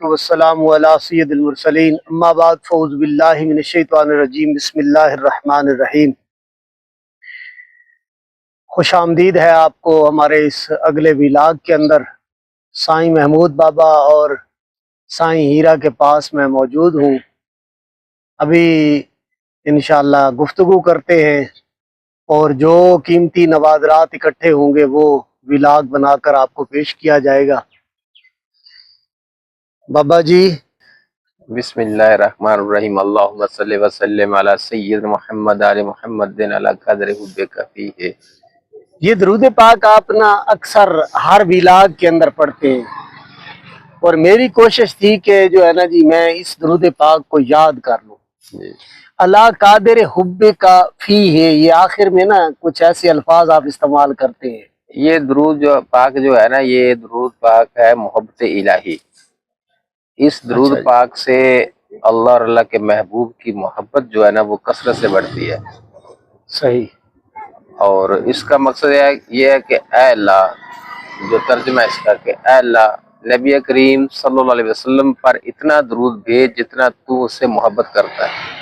والسلام علی سید المرسلین اما بعد فاعوذ باللہ من الشیطان الرجیم بسم اللہ الرحمن الرحیم۔ خوش آمدید ہے آپ کو ہمارے اس اگلے ولاگ کے اندر۔ سائیں محمود بابا اور سائیں ہیرا کے پاس میں موجود ہوں۔ ابھی انشاءاللہ گفتگو کرتے ہیں اور جو قیمتی نوادرات اکٹھے ہوں گے وہ ولاگ بنا کر آپ کو پیش کیا جائے گا۔ بابا جی بسم اللہ الرحمن الرحیم، اللہم صلی وسلم علی سید محمد علی محمد علی قدر حبک فیہ۔ یہ درود پاک آپ نا اکثر ہر ولاگ کے اندر پڑھتے ہیں اور میری کوشش تھی کہ جو ہے نا جی میں اس درود پاک کو یاد کر لوں۔ اللہ قادر حبک فیہ، یہ آخر میں نا کچھ ایسے الفاظ آپ استعمال کرتے ہیں۔ یہ درود جو پاک جو ہے نا، یہ درود پاک ہے محبت الہی۔ اس درود پاک سے اللہ اور اللہ کے محبوب کی محبت جو ہے نا وہ کثرت سے بڑھتی ہے۔ صحیح۔ اور اس کا مقصد یہ ہے کہ اے اللہ، جو ترجمہ اس کا کہ اے اللہ نبی کریم صلی اللہ علیہ وسلم پر اتنا درود بھیج جتنا تو اس سے محبت کرتا ہے۔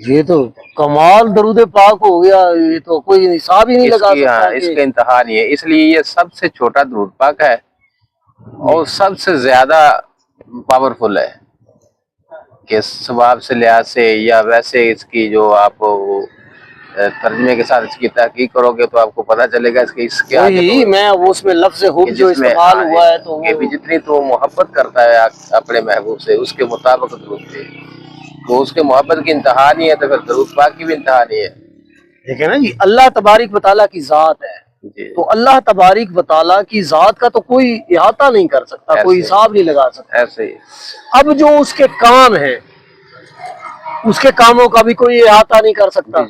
یہ تو کمال درود پاک ہو گیا، یہ تو کوئی حساب ہی نہیں لگا سکتا۔ اس کا انتہا نہیں ہے، اس لیے یہ سب سے چھوٹا درود پاک ہے اور سب سے زیادہ پاورفل ہے کہ ثواب سے لحاظ سے یا ویسے اس کی جو آپ ترجمے کے ساتھ اس کی تحقیق کرو گے تو آپ کو پتہ چلے گا اس کے آگے میں اس میں لفظ حب جو استعمال ہوا ہے تو کہ جتنی تو محبت کرتا ہے اپنے محبوب سے اس کے مطابق درود دے، تو اس کے محبت کی انتہا نہیں ہے تو پھر درود پاک کی بھی انتہا نہیں ہے۔ دیکھیں نا جی، اللہ تبارک و تعالیٰ کی ذات ہے تو اللہ تبارک و تعالیٰ کی ذات کا تو کوئی احاطہ نہیں کر سکتا، کوئی حساب نہیں لگا سکتا۔ ایسے ہی اب جو اس کے کام ہیں اس کے کاموں کا بھی کوئی احاطہ نہیں کر سکتا۔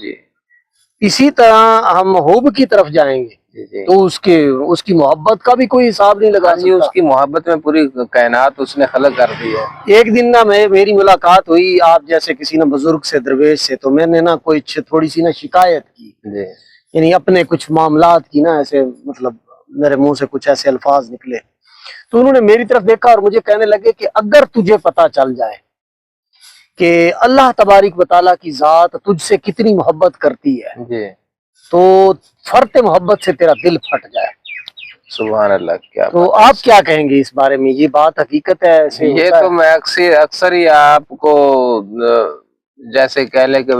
اسی طرح ہم حب کی طرف جائیں گے تو اس کی محبت کا بھی کوئی حساب نہیں لگا سکتا۔ اس کی محبت میں پوری کائنات اس نے خلق کر دی ہے۔ ایک دن نا میری ملاقات ہوئی آپ جیسے کسی نا بزرگ سے، درویش سے، تو میں نے نا کوئی تھوڑی سی نا شکایت کی، یعنی اپنے کچھ معاملات کی نا، ایسے مطلب میرے منہ سے کچھ ایسے الفاظ نکلے تو انہوں نے میری طرف دیکھا اور مجھے کہنے لگے کہ اگر تجھے پتا چل جائے کہ اللہ تبارک و تعالیٰ کی ذات تجھ سے کتنی محبت کرتی ہے تو فرط محبت سے تیرا دل پھٹ جائے۔ سبحان اللہ، کیا تو آپ کیا کہیں گے اس بارے میں؟ یہ بات حقیقت ہے؟ یہ تو میں اکثر ہی آپ کو جیسے کہہ لے کہ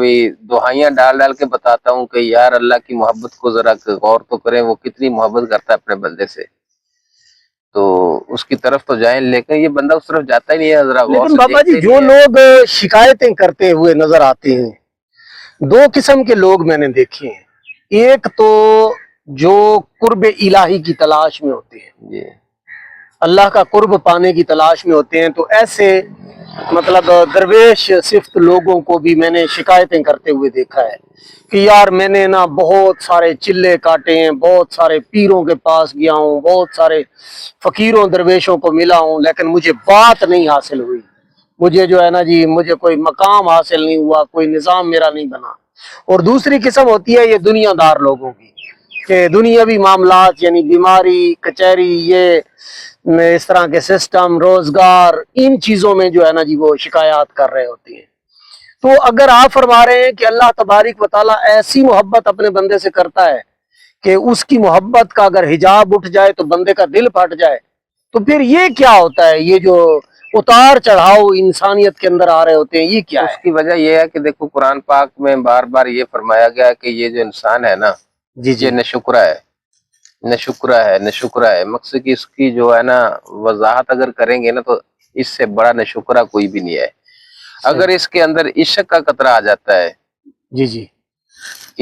دہائیاں ڈال ڈال کے بتاتا ہوں کہ یار اللہ کی محبت کو ذرا غور تو کریں، وہ کتنی محبت کرتا ہے اپنے بندے سے، تو اس کی طرف تو جائیں، لیکن یہ بندہ اس طرف جاتا ہی نہیں ہے۔ ذرا غور سے بابا جی، جو لوگ شکایتیں کرتے ہوئے نظر آتے ہیں، دو قسم کے لوگ میں نے دیکھے ہیں۔ ایک تو جو قرب الہی کی تلاش میں ہوتے ہیں، اللہ کا قرب پانے کی تلاش میں ہوتے ہیں، تو ایسے مطلب درویش صفت لوگوں کو بھی میں نے شکایتیں کرتے ہوئے دیکھا ہے کہ یار میں نے نا بہت سارے چلے کاٹے ہیں، بہت سارے پیروں کے پاس گیا ہوں، بہت سارے فقیروں درویشوں کو ملا ہوں، لیکن مجھے بات نہیں حاصل ہوئی، مجھے جو ہے نا جی مجھے کوئی مقام حاصل نہیں ہوا، کوئی نظام میرا نہیں بنا۔ اور دوسری قسم ہوتی ہے یہ دنیا دار لوگوں کی کہ دنیاوی معاملات یعنی بیماری، کچہری، یہ اس طرح کے سسٹم، روزگار، ان چیزوں میں جو ہے نا جی وہ شکایات کر رہے ہوتے ہیں۔ تو اگر آپ فرما رہے ہیں کہ اللہ تبارک و تعالیٰ ایسی محبت اپنے بندے سے کرتا ہے کہ اس کی محبت کا اگر حجاب اٹھ جائے تو بندے کا دل پھٹ جائے، تو پھر یہ کیا ہوتا ہے؟ یہ جو اتار چڑھاؤ انسانیت کے اندر آ رہے ہوتے ہیں، یہ کیا ہے؟ اس کی وجہ یہ ہے کہ دیکھو قرآن پاک میں بار بار یہ فرمایا گیا ہے کہ یہ جو انسان ہے نا، یہ نشکرہ ہے، نشکرہ ہے، نشکرہ ہے۔ مقصد کی اس کی جو ہے نا وضاحت اگر کریں گے نا تو اس سے بڑا نشکرہ کوئی بھی نہیں ہے۔ اگر اس کے اندر عشق کا قطرہ آ جاتا ہے،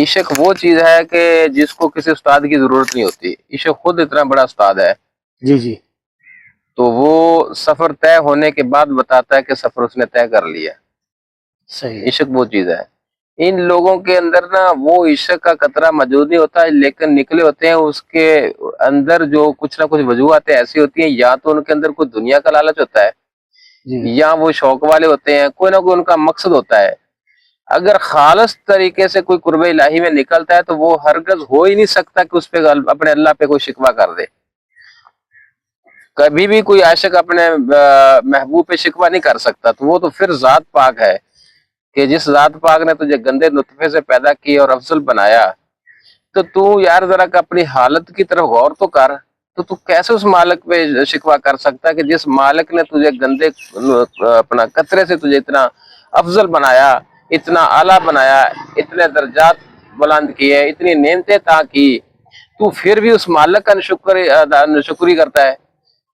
عشق وہ چیز ہے کہ جس کو کسی استاد کی ضرورت نہیں ہوتی، عشق خود اتنا بڑا استاد ہے، تو وہ سفر طے ہونے کے بعد بتاتا ہے کہ سفر اس نے طے کر لیا۔ عشق وہ چیز ہے۔ ان لوگوں کے اندر نا وہ عشق کا قطرہ موجود نہیں ہوتا، لیکن نکلے ہوتے ہیں اس کے اندر جو کچھ نہ کچھ وجوہات ایسی ہوتی ہیں، یا تو ان کے اندر کوئی دنیا کا لالچ ہوتا ہے، یا وہ شوق والے ہوتے ہیں، کوئی نہ کوئی ان کا مقصد ہوتا ہے۔ اگر خالص طریقے سے کوئی قرب الہی میں نکلتا ہے تو وہ ہرگز ہو ہی نہیں سکتا کہ اس پہ اپنے اللہ پہ کوئی شکوہ کر دے۔ कभी भी कोई आशिक अपने महबूब पे शिकवा नहीं कर सकता। तो वो तो फिर जात पाक है कि जिस जात पाक ने तुझे गंदे नुतफे से पैदा किया और अफजल बनाया, तो तू यार जरा अपनी हालत की तरफ गौर तो कर। तो तू कैसे उस मालिक पे शिकवा कर सकता है कि जिस मालिक ने तुझे गंदे अपना कतरे से तुझे इतना अफजल बनाया, इतना आला बनाया, इतने दर्जात बुलंद किए, इतनी नेमतें ता की, तू फिर भी उस मालिक का नाशुक्री करता है,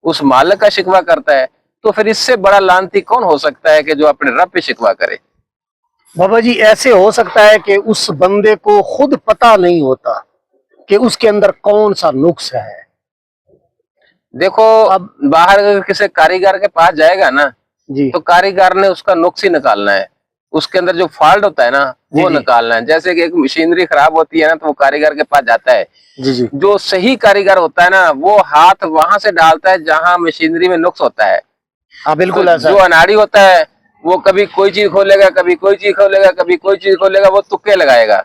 उस मालिक का शिकवा करता है। तो फिर इससे बड़ा लानती कौन हो सकता है कि जो अपने रब पे शिकवा करे। बाबा जी ऐसे हो सकता है कि उस बंदे को खुद पता नहीं होता कि उसके अंदर कौन सा नुक्स है। देखो अब बाहर अगर किसी कारीगर के पास जाएगा ना जी, तो कारीगर ने उसका नुक्स ही निकालना है, उसके अंदर जो फॉल्ट होता है ना वो निकालना है। जैसे कि एक मशीनरी खराब होती है ना तो वो कारीगर के पास जाता है। जी, जो सही कारीगर होता है ना वो हाथ वहां से डालता है जहां मशीनरी में नुक्स होता है। हाँ बिल्कुल तो ऐसा जो अनाड़ी होता है वो कभी कोई चीज खोलेगा, कभी कोई चीज खोलेगा, कभी कोई चीज खोलेगा, वो तुक्के लगाएगा।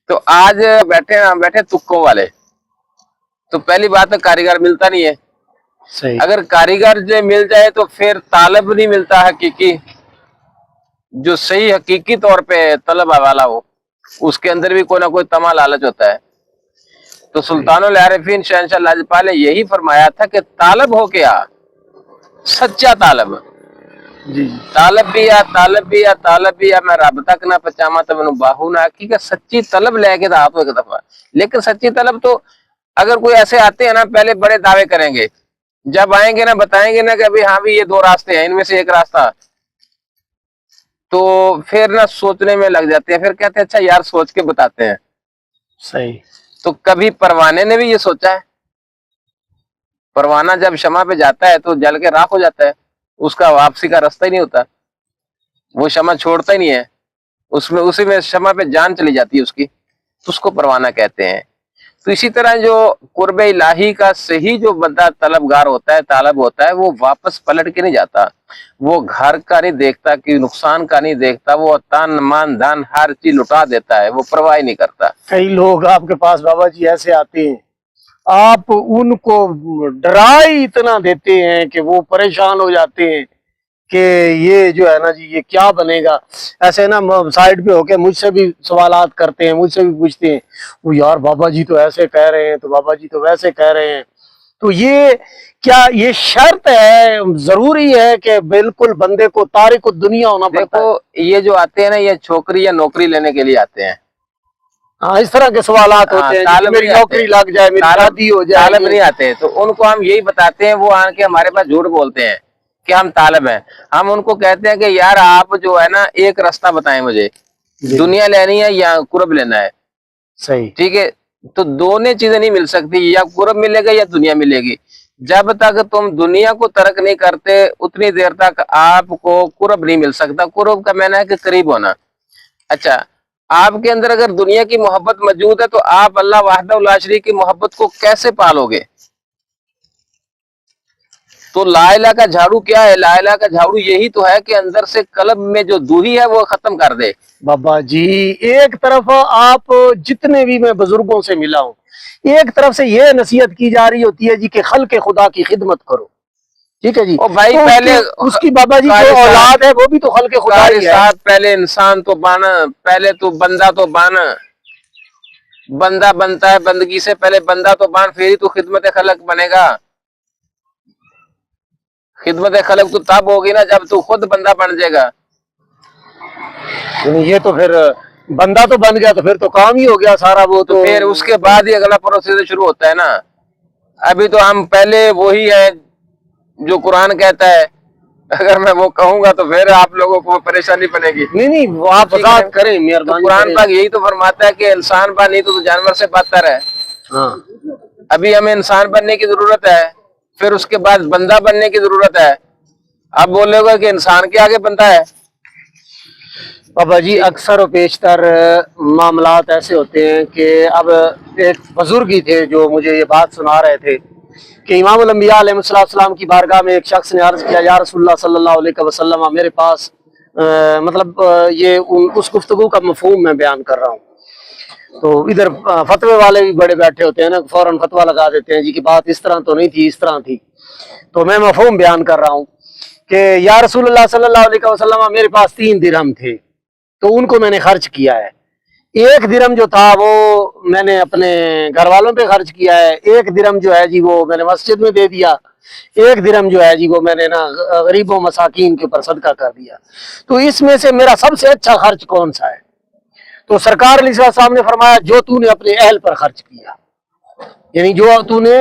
तो आज बैठे तुक्कों वाले। तो पहली बात है कारीगर मिलता नहीं है। सही। अगर कारीगर जो मिल जाए तो फिर तालब नहीं मिलता हकीकी, जो सही हकीकी तौर पे तलब वाला हो, उसके अंदर भी कोई ना कोई तमा लालच होता है। तो सुल्तानुल आरिफीन शहंशाह लाजपाल ने यही फरमाया था कि तालब हो क्या, सच्चा तालब, जी, तालब भी आ तालब भी आ तालब भी आ, मैं रब तक ना पचामा तो मैनू बाहू ना आखी। का सच्ची तलब लेके तो आप एक दफा। लेकिन सच्ची तलब तो अगर कोई ऐसे आते हैं ना पहले बड़े दावे करेंगे, जब आएंगे ना बताएंगे ना कि अभी हाँ भी ये दो रास्ते हैं, इनमें से एक रास्ता, तो फिर ना सोचने में लग जाते हैं। फिर कहते हैं अच्छा यार सोच के बताते हैं। सही। तो कभी परवाने ने भी ये सोचा है? परवाना जब शमा पे जाता है तो जल के राख हो जाता है, उसका वापसी का रास्ता ही नहीं होता, वो शमा छोड़ता ही नहीं है, उसमें उसी में शमा पे जान चली जाती है उसकी, तो उसको परवाना कहते हैं। तो इसी तरह जो कुर्बे इलाही का सही जो बंदा तलबगार होता है, तालब होता है, वो वापस पलट के नहीं जाता, वो घर का नहीं देखता कि नुकसान का नहीं देखता, वो तन मन धन हर चीज लुटा देता है, वो परवाह नहीं करता। कई लोग आपके पास बाबा जी ऐसे आते हैं, आप उनको डरा ही इतना देते हैं कि वो परेशान हो जाते हैं कि ये जो है ना जी ये क्या बनेगा। ऐसे ना साइड पे होके मुझसे भी सवालात करते हैं, मुझसे भी पूछते हैं, वो यार बाबा जी तो ऐसे कह रहे हैं, तो बाबा जी तो वैसे कह रहे हैं। तो ये क्या ये शर्त है, जरूरी है कि बिल्कुल बंदे को तारिक दुनिया होना पड़ता है? देखो ये जो आते हैं ना ये छोकरी या नौकरी लेने के लिए आते हैं। हाँ इस तरह के सवालात होते हैं कि मेरी नौकरी लग जाए, मेरी शादी हो जाए। तालब नहीं आते तो उनको हम यही बताते हैं, वो आके हमारे पास झूठ बोलते हैं कि हम तालब हैं। हम उनको कहते हैं कि यार आप जो है ना एक रास्ता बताएं मुझे, दुनिया लेनी है या कुर्ब लेना है। सही। ठीक है, तो दोनों चीजें नहीं मिल सकती, या कुर्ब मिलेगा या दुनिया मिलेगी। जब तक तुम दुनिया को तर्क नहीं करते उतनी देर तक आपको कुर्ब नहीं मिल सकता। कुर्ब का माना है कि करीब होना। अच्छा, आपके अंदर अगर दुनिया की मोहब्बत मौजूद है तो आप अल्लाह वहदहू ला शरीक की मोहब्बत को कैसे पालोगे? तो ला इलाहा का झाड़ू क्या है? ला इलाहा का झाड़ू यही तो है कि अंदर से कल्ब में जो दूही है वो खत्म कर दे। बाबा जी एक तरफ आप जितने भी मैं बुजुर्गों से मिला हूँ, एक तरफ से ये नसीहत की जा रही होती है जी कि खल के खुदा की खिदमत करो, ठीक है जी। ओ भाई तो पहले उसकी बाबा जी जो औलाद है वो भी तो खल के खुदा ही है। पहले इंसान तो बन, पहले तो बंदा तो बन, बंदा बनता है बंदगी से पहले बंदा तो बन, फिर ही तो खिदमत खलक बनेगा। खिदमत खलक तो तब होगी ना जब तू खुद बंदा बन जाएगा। ये तो फिर बंदा तो बन गया तो फिर तो काम ही हो गया सारा। वो तो फिर उसके बाद ही अगला प्रोसेस शुरू होता है ना। अभी तो हम पहले वही है जो कुरान कहता है, अगर मैं वो कहूंगा तो फिर आप लोगों को परेशानी बनेगी। नहीं आप वजाहत करें मेहरबानी। कुरान पाक यही तो फरमाता है कि इंसान बन नहीं तो जानवर से बदतर है। हाँ अभी हमें इंसान बनने की जरूरत है, फिर उसके बाद बंदा बनने की जरूरत है। अब बोलेगा कि इंसान के आगे बंदा है। बाबा जी अक्सर और पेशतर मामलात ऐसे होते हैं कि अब एक बुजुर्ग ही थे जो मुझे ये बात सुना रहे थे कि इमाम अल-अंबिया अलैहिस्सलाम की बारगाह में एक शख्स ने अर्ज किया, या रसूलुल्लाह सल्लल्लाहु अलैहि वसल्लम मेरे पास मतलब ये उस गुफ्तगू का मफहूम मैं बयान कर रहा हूँ। تو ادھر فتوے والے بھی بڑے بیٹھے ہوتے ہیں نا, فوراً فتوا لگا دیتے ہیں جی کہ بات اس طرح تو نہیں تھی, اس طرح تھی. تو میں مفہوم بیان کر رہا ہوں کہ یا رسول اللہ صلی اللہ علیہ وسلم, میرے پاس 3 درہم تھے تو ان کو میں نے خرچ کیا ہے. 1 درہم جو تھا وہ میں نے اپنے گھر والوں پہ خرچ کیا ہے, 1 درہم جو ہے جی وہ میں نے مسجد میں دے دیا, 1 درہم جو ہے جی وہ میں نے نا غریبوں مساکین کے اوپر صدقہ کر دیا. تو اس میں سے میرا سب سے اچھا خرچ کون سا ہے؟ تو سرکار علیہ السلام نے فرمایا جو تو نے اپنے اہل پر خرچ کیا, یعنی جو تو نے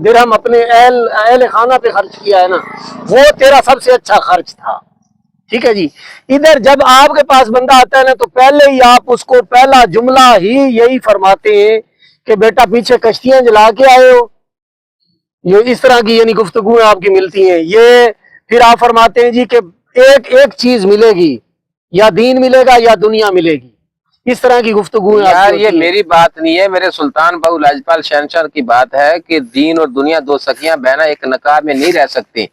درہم اپنے اہل خانہ پہ خرچ کیا ہے نا, وہ تیرا سب سے اچھا خرچ تھا. ٹھیک ہے جی. ادھر جب آپ کے پاس بندہ آتا ہے نا تو پہلے ہی آپ اس کو پہلا جملہ ہی یہی فرماتے ہیں کہ بیٹا پیچھے کشتیاں جلا کے آئے ہو, یہ اس طرح کی یعنی گفتگو آپ کی ملتی ہیں. یہ پھر آپ فرماتے ہیں جی کہ ایک چیز ملے گی, یا دین ملے گا یا دنیا ملے گی, اس طرح کی گفتگو. یار یہ میری بات نہیں ہے, میرے سلطان بہو لاجپال شہنشاہ کی بات ہے کہ دین اور دنیا 2 سکیاں بہنا ایک نقاب میں نہیں رہ سکتی.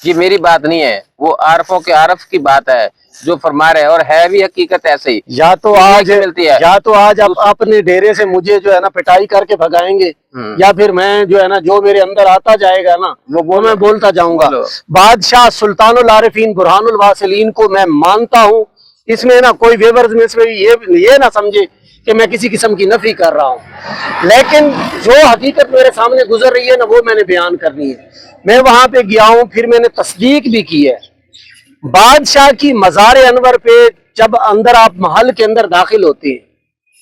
یہ میری بات نہیں ہے, وہ عارفوں کے عارف کی بات ہے جو فرما رہے ہیں, اور ہے بھی حقیقت ایسے ہی. یا تو آج ملتی ہے, یا تو آج آپ اپنے ڈیرے سے مجھے جو ہے نا پٹائی کر کے بھگائیں گے, یا پھر میں جو ہے نا جو میرے اندر آتا جائے گا نا وہ میں بولتا جاؤں گا. بادشاہ سلطان العارفین برہان الواصلین کو میں مانتا ہوں, اس میں نا کوئی ویورز میں سے یہ نہ سمجھے کہ میں کسی قسم کی نفی کر رہا ہوں, لیکن جو حقیقت میرے سامنے گزر رہی ہے نا وہ میں نے بیان کرنی ہے. میں وہاں پہ گیا ہوں, پھر میں نے تصدیق بھی کی ہے. بادشاہ کی مزار انور پہ جب اندر آپ محل کے اندر داخل ہوتے ہیں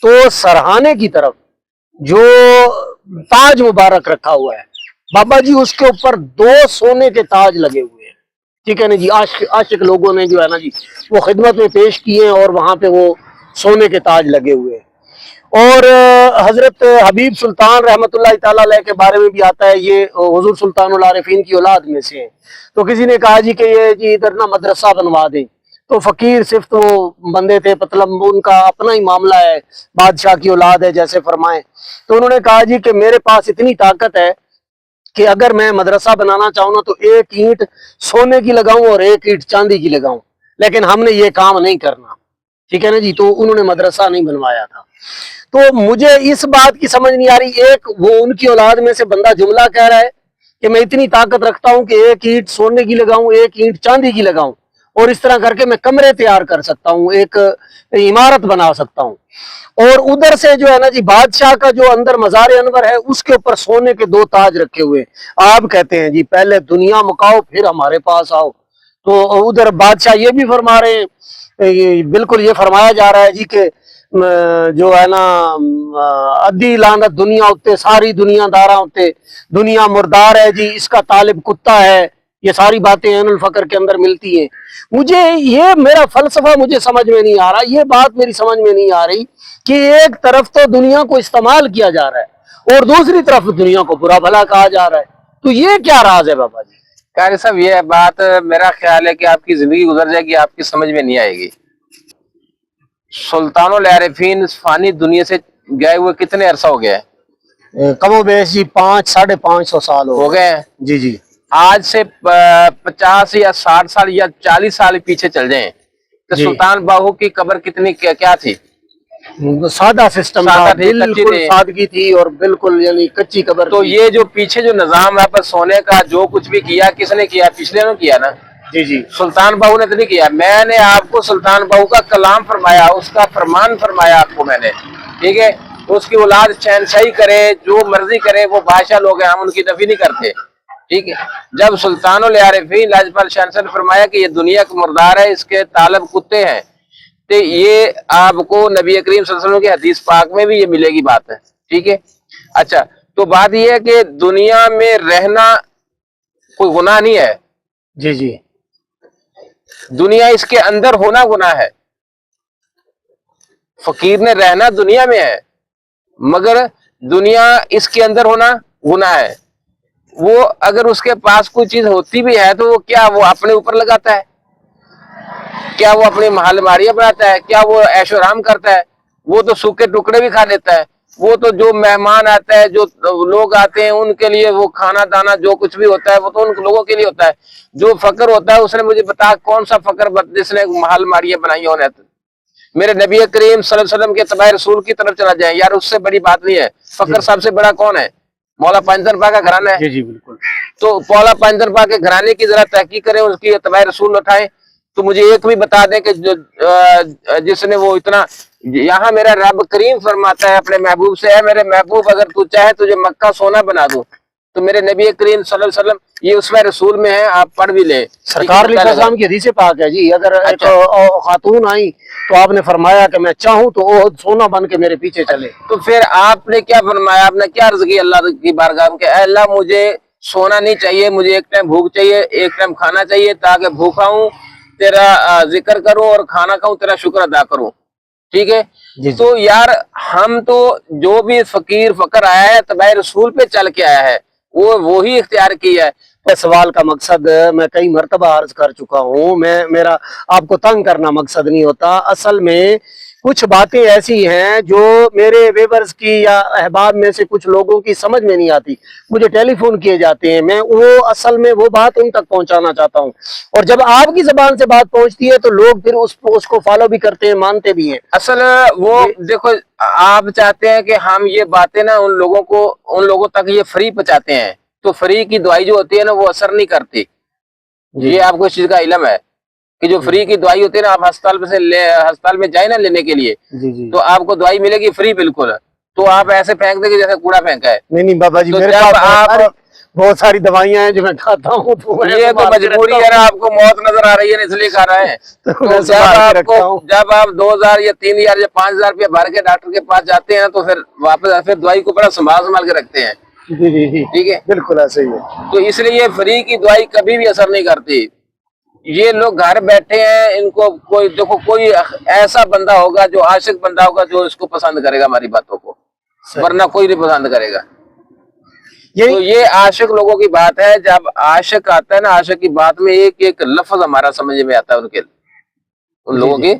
تو سرہانے کی طرف جو تاج مبارک رکھا ہوا ہے بابا جی, اس کے اوپر 2 سونے کے تاج لگے ہوئے ہیں. ٹھیک ہے نا جی. عاشق لوگوں نے جو ہے نا جی وہ خدمت میں پیش کیے ہیں اور وہاں پہ وہ سونے کے تاج لگے ہوئے ہیں. اور حضرت حبیب سلطان رحمت اللہ تعالیٰ علیہ کے بارے میں بھی آتا ہے, یہ حضور سلطان العارفین کی اولاد میں سے ہیں. تو کسی نے کہا جی کہ یہ جی ادھر نا مدرسہ بنوا دیں, تو فقیر صرف تو بندے تھے, مطلب ان کا اپنا ہی معاملہ ہے, بادشاہ کی اولاد ہے جیسے فرمائیں. تو انہوں نے کہا جی کہ میرے پاس اتنی طاقت ہے کہ اگر میں مدرسہ بنانا چاہوں نا تو 1 اینٹ سونے کی لگاؤں اور 1 اینٹ چاندی کی لگاؤں, لیکن ہم نے یہ کام نہیں کرنا. ٹھیک ہے نا جی. تو انہوں نے مدرسہ نہیں بنوایا تھا. تو مجھے اس بات کی سمجھ نہیں آ رہی, ایک وہ ان کی اولاد میں سے بندہ جملہ کہہ رہا ہے کہ میں اتنی طاقت رکھتا ہوں کہ 1 اینٹ سونے کی لگاؤں 1 اینٹ چاندی کی لگاؤں, اور اس طرح کر کے میں کمرے تیار کر سکتا ہوں, ایک عمارت بنا سکتا ہوں. اور ادھر سے جو ہے نا جی بادشاہ کا جو اندر مزار انور ہے اس کے اوپر سونے کے 2 تاج رکھے ہوئے. آپ کہتے ہیں جی پہلے دنیا مکاؤ پھر ہمارے پاس آؤ. تو ادھر بادشاہ یہ بھی فرما رہے ہیں, بالکل یہ فرمایا جا رہا ہے جی کہ جو ہے نا ادھی لعنت دنیا ہوتے, ساری دنیا دارا ہوتے, دنیا مردار ہے جی, اس کا طالب کتا ہے. یہ ساری باتیں عین الفقر کے اندر ملتی ہیں. مجھے یہ میرا فلسفہ مجھے سمجھ میں نہیں آ رہا, یہ بات میری سمجھ میں نہیں آ رہی کہ ایک طرف تو دنیا کو استعمال کیا جا رہا ہے اور دوسری طرف دنیا کو برا بھلا کہا جا رہا ہے. تو یہ کیا راز ہے بابا جی؟ قاری صاحب یہ بات میرا خیال ہے کہ آپ کی زندگی گزر جائے گی, آپ کی سمجھ میں نہیں آئے گی. سلطان العارفین فانی دنیا سے گئے ہوئے کتنے عرصہ ہو گیا ہے؟ کم و بیش جی 500-550 سال ہو گئے. جی جی. آج سے 50 یا 60 سال یا 40 سال پیچھے چل جائیں تو سلطان باہو کی قبر کتنی کیا تھی؟ سادہ سسٹم تھا, بالکل سادگی تھی اور بالکل یعنی کچی قبر. تو یہ جو پیچھے جو نظام ہے پر سونے کا جو کچھ بھی کیا کس نے کیا؟ پچھلے نے کیا نا. جی جی. سلطان باہو نے تو نہیں کیا. میں نے آپ کو سلطان باہو کا کلام فرمایا, اس کا فرمان فرمایا آپ کو میں نے. ٹھیک ہے, اس کی اولاد شہنشاہی کرے جو مرضی کرے, وہ بادشاہ لوگ ہیں, ہم ان کی نفی نہیں کرتے. ٹھیک ہے, جب سلطان العارفین لاجپال شہنشاہ نے فرمایا کہ یہ دنیا کا مردار ہے, اس کے طالب کتے ہیں, تو یہ آپ کو نبی کریم صلی اللہ علیہ وسلم کی حدیث پاک میں بھی یہ ملے گی بات ہے. ٹھیک ہے. اچھا, تو بات یہ ہے کہ دنیا میں رہنا کوئی گناہ نہیں ہے. جی جی. دنیا اس کے اندر ہونا گناہ ہے. فقیر نے رہنا دنیا میں ہے مگر دنیا اس کے اندر ہونا گناہ ہے. وہ اگر اس کے پاس کوئی چیز ہوتی بھی ہے تو وہ کیا وہ اپنے اوپر لگاتا ہے؟ کیا وہ اپنی محل ماریاں بناتا ہے؟ کیا وہ عیش و آرام کرتا ہے؟ وہ تو سوکھے ٹکڑے بھی کھا لیتا ہے. وہ تو جو مہمان آتا ہے, جو لوگ آتے ہیں, ان کے لیے وہ کھانا دانا جو کچھ بھی ہوتا ہے وہ تو ان لوگوں کے لیے ہوتا ہے. جو فقر ہوتا ہے اس نے مجھے بتا کون سا فقر جس نے محل ماریاں بنائی ہونے. मेरे नबी करीम सल्लल्लाहु अलैहि वसल्लम के तबाय रसूल की तरफ चला जाए, यार उससे बड़ी बात नहीं है। फकर साहब से बड़ा कौन है? मौला पांचजन पा का घराना है। जी बिल्कुल। तो मौला पांचजन पा के घराने की जरा तहकीक करें, उसकी तबाय रसूल उठाएं, तो मुझे एक भी बता दें कि जिसने वो इतना, यहाँ मेरा रब करीम फरमाता है अपने महबूब से, है मेरे महबूब अगर तू चाहे तुझे मक्का सोना बना दूं। तो मेरे नबी करीम सल्लल्लाहु अलैहि वसल्लम ये उसमें रसूल में है, आप पढ़ भी ले। सरकार की हदीस पाक है जी, अगर एक खातून आई तो आपने फरमाया कि मैं चाहूं तो वो सोना बन के मेरे पीछे चले। तो फिर आपने क्या फरमाया, आपने क्या अर्ज की अल्लाह की बारगाह में कि अल्लाह मुझे सोना नहीं चाहिए, मुझे एक टाइम भूख चाहिए, एक टाइम खाना चाहिए, ताकि भूखा हूं तेरा जिक्र करूं और खाना खाऊं तेरा शुक्र अदा करूं। ठीक है जी। तो यार हम तो जो भी फकीर फकर आया है तबाय रसूल पे चल के आया है, वो ही इख्तियार किया है। सवाल का मकसद मैं कई मर्तबा अर्ज कर चुका हूँ, मेरा आपको तंग करना मकसद नहीं होता। असल में कुछ बातें ऐसी हैं जो मेरे वेवर्स की या अहबाब में से कुछ लोगों की समझ में नहीं आती, मुझे टेलीफोन किए जाते हैं, मैं वो असल में वो बात उन तक पहुंचाना चाहता हूँ, और जब आपकी जबान से बात पहुंचती है तो लोग फिर उसको फॉलो भी करते हैं, मानते भी हैं। असल वो देखो, आप चाहते हैं कि हम ये बातें ना उन लोगों तक ये फ्री पहुंचाते हैं, तो फ्री की दवाई जो होती है ना वो असर नहीं करती। ये आपको इस चीज का इल्म है कि जो फ्री की दवाई होती है ना, आप अस्पताल में जाए ना लेने के लिए, जी। तो आपको दवाई मिलेगी फ्री बिल्कुल, तो आप ऐसे फेंक देंगे जैसे कूड़ा फेंका है। नहीं बाबा जी, तो मेरे पास बहुत सारी दवाइयां हैं जो मैं खाता हूँ, तो ये तो मजबूरी है ना, आपको मौत नजर आ रही है इसलिए खा रहे हैं। तो जब आप 2000 या 3000 या 5000 रुपया भर के डॉक्टर के पास जाते हैं तो फिर वापस फिर दवाई को बड़ा संभाल के रखते हैं। जी ठीक है, बिल्कुल ऐसे ही है। तो इसलिए फ्री की दवाई कभी भी असर नहीं करती। ये लोग घर बैठे हैं, इनको कोई ऐसा बंदा होगा जो आशिक बंदा होगा जो इसको पसंद करेगा हमारी बातों को, वरना कोई नहीं पसंद करेगा। तो ये आशिक लोगों की बात है। जब आशिक आता है ना, आशिक की बात में एक एक लफ्ज हमारा समझ में आता है, उन लोगों की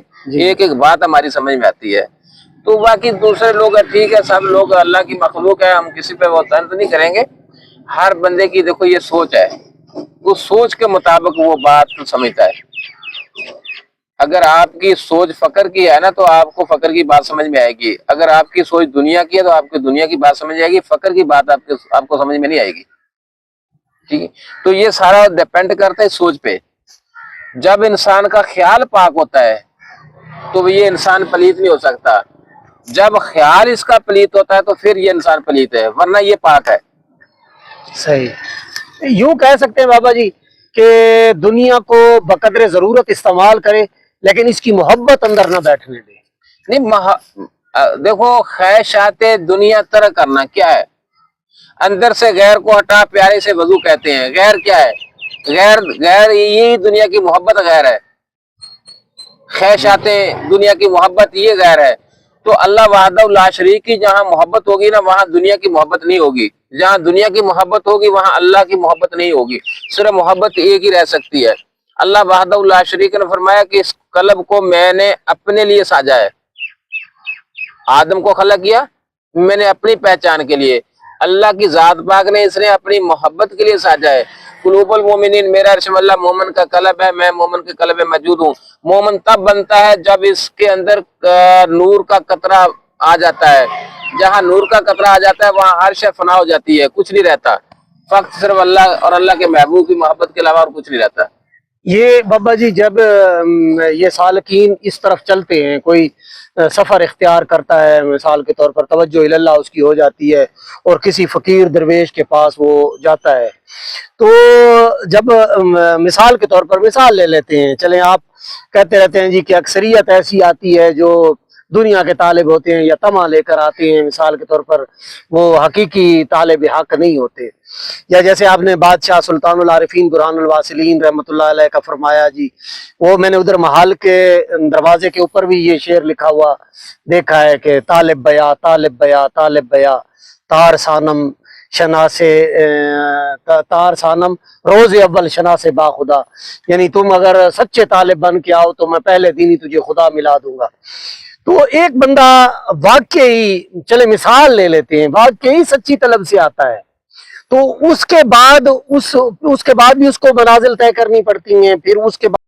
एक एक बात हमारी समझ में आती है। तो बाकी दूसरे लोग ठीक है, सब लोग अल्लाह की मखलूक है, हम किसी पे वो तंज नहीं करेंगे। हर बंदे की देखो ये सोच है, वो सोच के मुताबिक वो बात समझता है। अगर आपकी सोच फकर की है ना तो आपको फकर की बात समझ में आएगी, अगर आपकी सोच दुनिया की है तो आपको दुनिया की बात समझ आएगी, फकर की बात आपको समझ में नहीं आएगी। ठीक है, तो ये सारा डिपेंड करता है सोच पे। जब इंसान का ख्याल पाक होता है तो ये इंसान पलीत नहीं हो सकता, जब ख्याल इसका पलीत होता है तो फिर ये इंसान पलीत है, वरना ये पाक है। सही, यूं कह सकते हैं बाबा जी कि दुनिया को बकदरे जरूरत इस्तेमाल करे, लेकिन इसकी मोहब्बत अंदर ना बैठने दे। नहीं देखो, ख्वाहिशाते दुनिया तरह करना क्या है, अंदर से गैर को हटा प्यारे से वजू कहते हैं। गैर क्या है? गैर यही दुनिया की मोहब्बत गैर है, ख्वाहिशाते दुनिया की मोहब्बत ये गैर है। तो अल्लाह वहदहू ला शरीक की जहाँ मोहब्बत होगी ना, वहाँ दुनिया की मोहब्बत नहीं होगी। जहाँ दुनिया की मोहब्बत होगी वहाँ अल्लाह की मोहब्बत नहीं होगी, सिर्फ मोहब्बत एक ही रह सकती है। अल्लाह वहदहू ला शरीक ने फरमाया कि इस कल्ब को मैंने अपने लिए साजा है। आदम को खलक किया मैंने अपनी पहचान के लिए, अल्लाह की जात पाक ने इसने अपनी मोहब्बत के लिए साजा है। कुलूबुल मोमिनीन, मेरा अर्शमल्ला मोमन का कलब है, मैं मोमन के कलब में मौजूद हूँ। मोमन तब बनता है जब इसके अंदर नूर का कतरा आ जाता है। जहाँ नूर का कतरा आ जाता है वहाँ हर शय फना हो जाती है, कुछ नहीं रहता, फक्त सिर्फ अल्लाह और अल्लाह के महबूब की मोहब्बत के अलावा और कुछ नहीं रहता। ये बाबा जी जब ये सालकीन इस तरफ चलते हैं, कोई सफर इख्तियार करता है, मिसाल के तौर पर तवज्जो इल्लाह उसकी हो जाती है और किसी फकीर दरवेश के पास वो जाता है, तो जब मिसाल के तौर पर मिसाल ले लेते हैं, चलें आप कहते रहते हैं जी कि अक्सरियत ऐसी आती है जो दुनिया के तालिब होते हैं या तमा लेकर आते हैं, मिसाल के तौर पर वो हकीकी तालिब हक नहीं होते। या जैसे आपने बादशाह सुल्तानुल आरिफीन बुरहानुल वासिलीन रहमतुल्लाह अलैह का फरमाया जी, वो मैंने उधर महल के दरवाजे के ऊपर भी ये शेर लिखा हुआ देखा है कि तालिब बया तालिब बया तालिब बया तार सानम शना से तार सानम रोज अव्वल शना से बाखुदा, यानी तुम अगर सच्चे तालिब बन के आओ तो मैं पहले दिन ही तुझे खुदा मिला दूंगा। तो एक बंदा वाकई, चले मिसाल ले लेते हैं, वाकई सच्ची तलब से आता है, तो उसके बाद भी उसको मनाजिल तय करनी पड़ती हैं, फिर उसके बाद